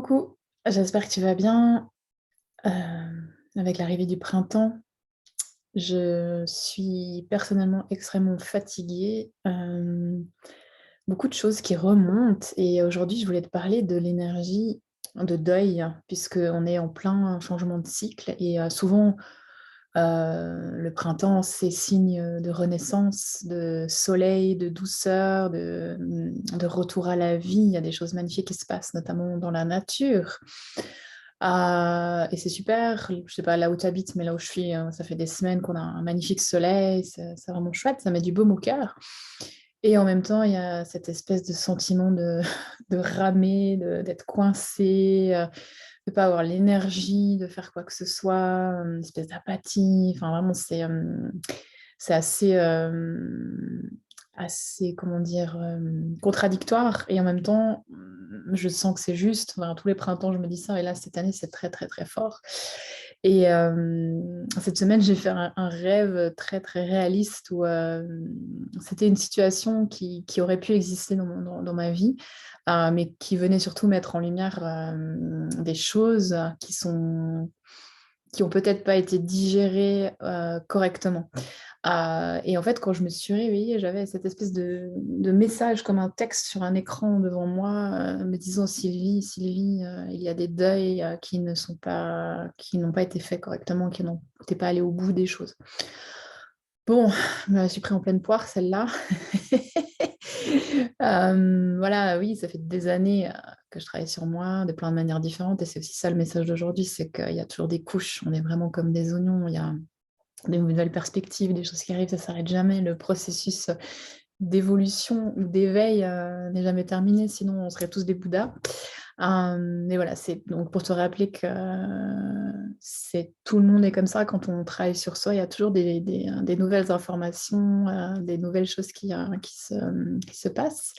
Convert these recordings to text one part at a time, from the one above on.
Coucou, j'espère que tu vas bien. Avec l'arrivée du printemps, je suis personnellement extrêmement fatiguée. Beaucoup de choses qui remontent et aujourd'hui, je voulais te parler de l'énergie de deuil, puisqu'on est en plein changement de cycle et souvent, le printemps, c'est signe de renaissance, de soleil, de douceur, de retour à la vie. Il y a des choses magnifiques qui se passent, notamment dans la nature. Et c'est super, je sais pas là où tu habites, mais là où je suis, ça fait des semaines qu'on a un magnifique soleil, c'est vraiment chouette, ça met du baume au cœur. Et en même temps, il y a cette espèce de sentiment de de ramer, d'être coincé, de pas avoir l'énergie de faire quoi que ce soit, une espèce d'apathie. Enfin vraiment, c'est assez, assez, comment dire, contradictoire et en même temps, je sens que c'est juste. Enfin, tous les printemps, je me dis ça et là, cette année, c'est très, très, très fort et cette semaine, j'ai fait un rêve très, très réaliste où, c'était une situation qui aurait pu exister dans ma vie, mais qui venait surtout mettre en lumière, des choses qui ont peut-être pas été digérées, correctement. Et en fait, quand je me suis réveillée, j'avais cette espèce de message comme un texte sur un écran devant moi, me disant: «Sylvie, Sylvie, il y a des deuils, qui n'ont pas été faits correctement, qui n'ont tu es pas allée au bout des choses». Bon, je me la suis pris en pleine poire celle-là. Voilà, oui, ça fait des années, que je travaille sur moi de plein de manières différentes et c'est aussi ça le message d'aujourd'hui, c'est qu'il y a toujours des couches, on est vraiment comme des oignons, il y a des nouvelles perspectives, des choses qui arrivent, ça s'arrête jamais. Le processus d'évolution ou d'éveil, n'est jamais terminé, sinon on serait tous des bouddhas. Mais voilà, c'est donc pour te rappeler que c'est tout le monde est comme ça quand on travaille sur soi, il y a toujours des nouvelles informations, des nouvelles choses qui se passent.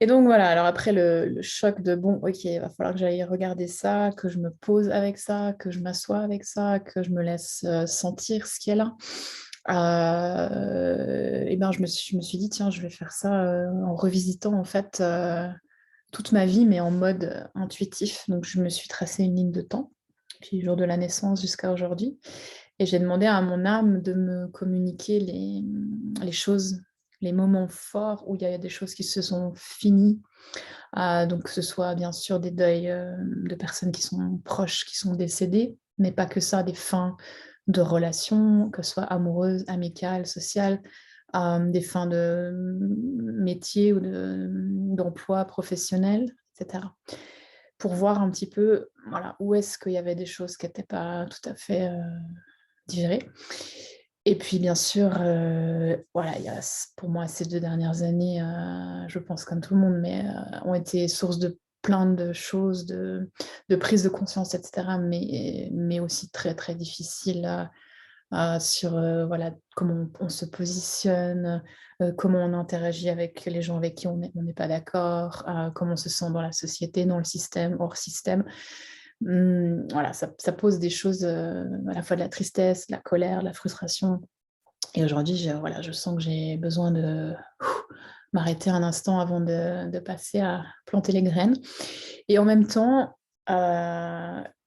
Et donc voilà, alors après le choc de: «Bon, OK, il va falloir que j'aille regarder ça, que je me pose avec ça, que je m'assoie avec ça, que je me laisse, sentir ce qui est là». Et ben, je me suis dit: «Tiens, je vais faire ça, en revisitant en fait, toute ma vie, mais en mode, intuitif». Donc je me suis tracé une ligne de temps, depuis le jour de la naissance jusqu'à aujourd'hui et j'ai demandé à mon âme de me communiquer les choses, les moments forts où il y a des choses qui se sont finies. Donc que ce soit bien sûr des deuils, de personnes qui sont proches, qui sont décédées, mais pas que ça, des fins de relations, que ce soit amoureuses, amicales, sociales, des fins de métier ou d'emploi professionnel, et cetera. Pour voir un petit peu, voilà, où est-ce qu'il y avait des choses qui étaient pas tout à fait, digérées. Et puis bien sûr, voilà, il y a pour moi ces 2 dernières années, je pense comme tout le monde, mais ont été source de plein de choses, de prise de conscience et cetera, mais aussi très, très difficiles, sur, voilà, comment on se positionne, comment on interagit avec les gens avec qui on n'est pas d'accord, comment on se sent dans la société, dans le système, hors système. Voilà, ça pose des choses, à la fois de la tristesse, de la colère, de la frustration et aujourd'hui, voilà, je sens que j'ai besoin de m'arrêter un instant avant de passer à planter les graines et en même temps,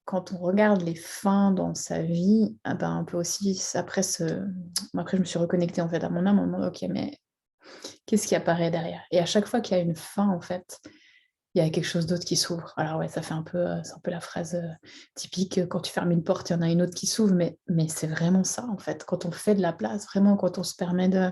quand on regarde les fins dans sa vie, ah ben, on peut aussi après je me suis reconnectée en fait à mon âme en me demandant: «OK, mais qu'est-ce qui apparaît derrière?» Et à chaque fois qu'il y a une fin en fait, il y a quelque chose d'autre qui s'ouvre. Alors ouais, ça fait un peu, c'est un peu la phrase, typique, quand tu fermes une porte, il y en a une autre qui s'ouvre, mais c'est vraiment ça, en fait. Quand on fait de la place, vraiment, quand on se permet de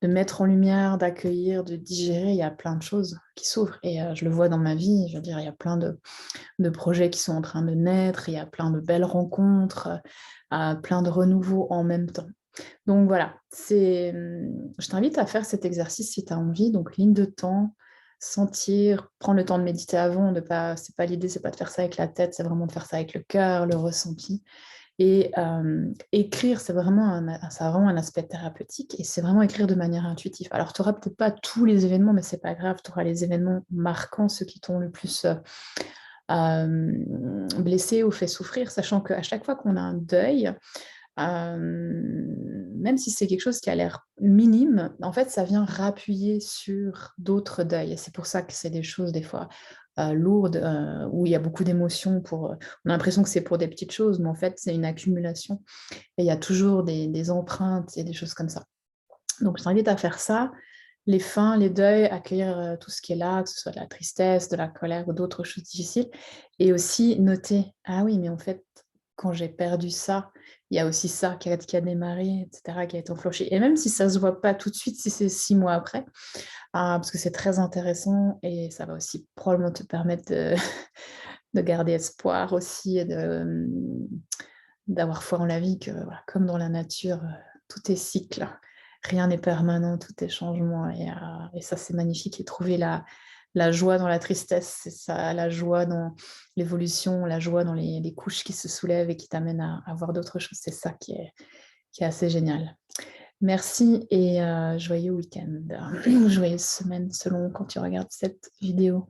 mettre en lumière, d'accueillir, de digérer, il y a plein de choses qui s'ouvrent et je le vois dans ma vie. Je veux dire, il y a plein de projets qui sont en train de naître, il y a plein de belles rencontres, plein de renouveau en même temps. Donc voilà, je t'invite à faire cet exercice si tu as envie, donc ligne de temps, sentir, prendre le temps de méditer avant, de pas c'est pas l'idée, c'est pas de faire ça avec la tête, c'est vraiment de faire ça avec le cœur, le ressenti et écrire, ça a vraiment un aspect thérapeutique et c'est vraiment écrire de manière intuitive. Alors tu auras peut-être pas tous les événements, mais c'est pas grave, tu auras les événements marquants, ceux qui t'ont le plus, blessé ou fait souffrir, sachant qu'à chaque fois qu'on a un deuil, même si c'est quelque chose qui a l'air minime, en fait, ça vient rappuyer sur d'autres deuils et c'est pour ça que c'est des choses des fois, lourde, où il y a beaucoup d'émotions. On a l'impression que c'est pour des petites choses, mais en fait, c'est une accumulation. Et il y a toujours des empreintes et des choses comme ça. Donc, je t'invite à faire ça. Les fins, les deuils, accueillir tout ce qui est là, que ce soit de la tristesse, de la colère ou d'autres choses difficiles. Et aussi noter, ah oui, mais en fait, quand j'ai perdu ça, il y a aussi ça qui a démarré, etc., qui a été enclenché. Et même si ça ne se voit pas tout de suite, si c'est 6 mois après, parce que c'est très intéressant et ça va aussi probablement te permettre de garder espoir aussi et d'avoir foi en la vie, que voilà, comme dans la nature, tout est cycle. Rien n'est permanent, tout est changement. Et ça, c'est magnifique. Et trouver la joie dans la tristesse, c'est ça, la joie dans l'évolution, la joie dans les couches qui se soulèvent et qui t'amènent à voir d'autres choses. C'est ça qui est assez génial. Merci et joyeux week-end, joyeuse semaine selon quand tu regardes cette vidéo.